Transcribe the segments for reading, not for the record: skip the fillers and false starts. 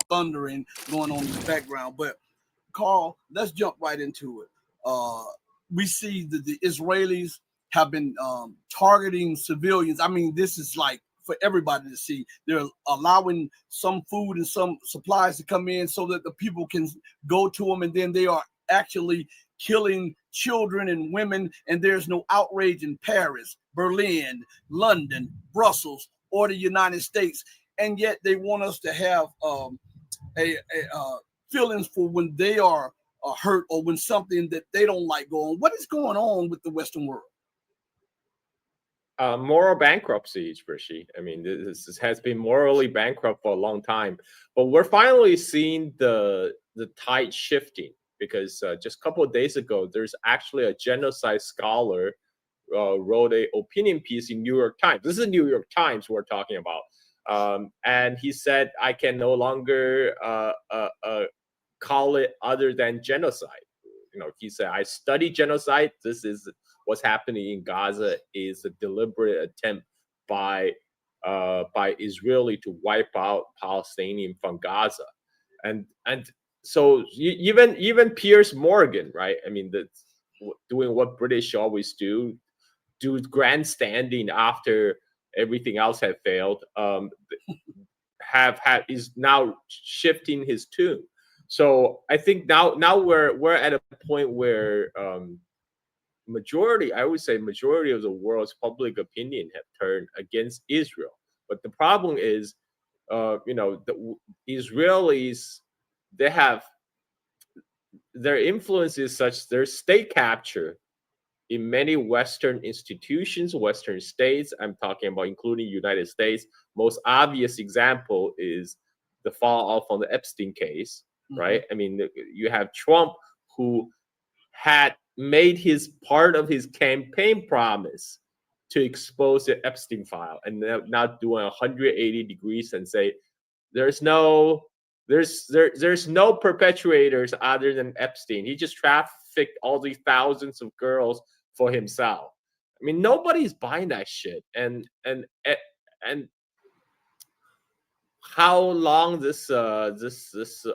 thundering going on in the background. But Carl, let's jump right into it. We see that the Israelis have been targeting civilians. I mean, this is like for everybody to see. They're allowing some food and some supplies to come in so that the people can go to them, and then they are actually killing children and women, and there's no outrage in Paris, Berlin, London, Brussels, or the United States. And yet they want us to have feelings for when they are hurt or when something that they don't like going on. What is going on with the Western world? Moral bankruptcy, Rishi. I mean, this has been morally bankrupt for a long time, but we're finally seeing the tide shifting, because just a couple of days ago, there's actually a genocide scholar wrote an opinion piece in New York Times. This is the New York Times we're talking about. And he said, I can no longer call it other than genocide. You know, he said, I study genocide. This is what's happening in Gaza is a deliberate attempt by Israeli to wipe out Palestinian from Gaza. And so even Piers Morgan, right? I mean, doing what British always do grandstanding after everything else had failed, is now shifting his tune. So I think now we're at a point where majority of the world's public opinion have turned against Israel. But the problem is, the Israelis, they have their influence is such, their state capture in many Western institutions, Western states. I'm talking about including United States. Most obvious example is the fall off on the Epstein case, right? I mean, you have Trump, who had made his part of his campaign promise to expose the Epstein file, and now doing 180 degrees and say there's no perpetrators other than Epstein. He just trafficked all these thousands of girls for himself. I mean, nobody's buying that shit. And how long this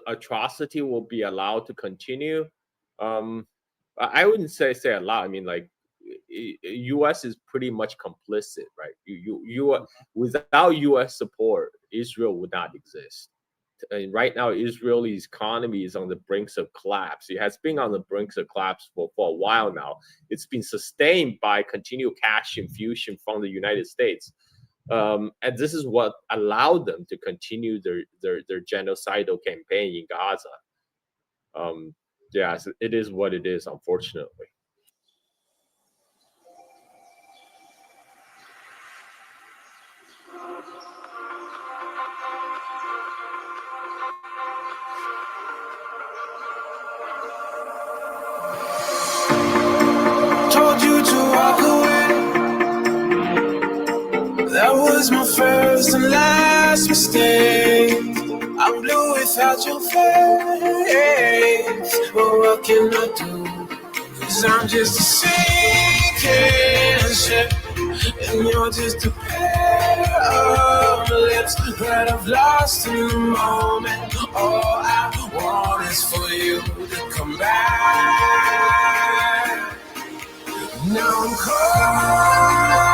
atrocity will be allowed to continue? I wouldn't say allowed. I mean, like, U.S. is pretty much complicit, right? You without U.S. support, Israel would not exist. And right now, Israel's economy is on the brinks of collapse. It has been on the brinks of collapse for a while now. It's been sustained by continued cash infusion from the United States. And this is what allowed them to continue their genocidal campaign in Gaza. Yeah, so it is what it is, unfortunately. That was my first and last mistake. I'm blue without your face. But what can I do? 'Cause I'm just a sinking ship, and you're just a pair of lips that I've lost in the moment. All I want is for you to come back. Now I'm cold.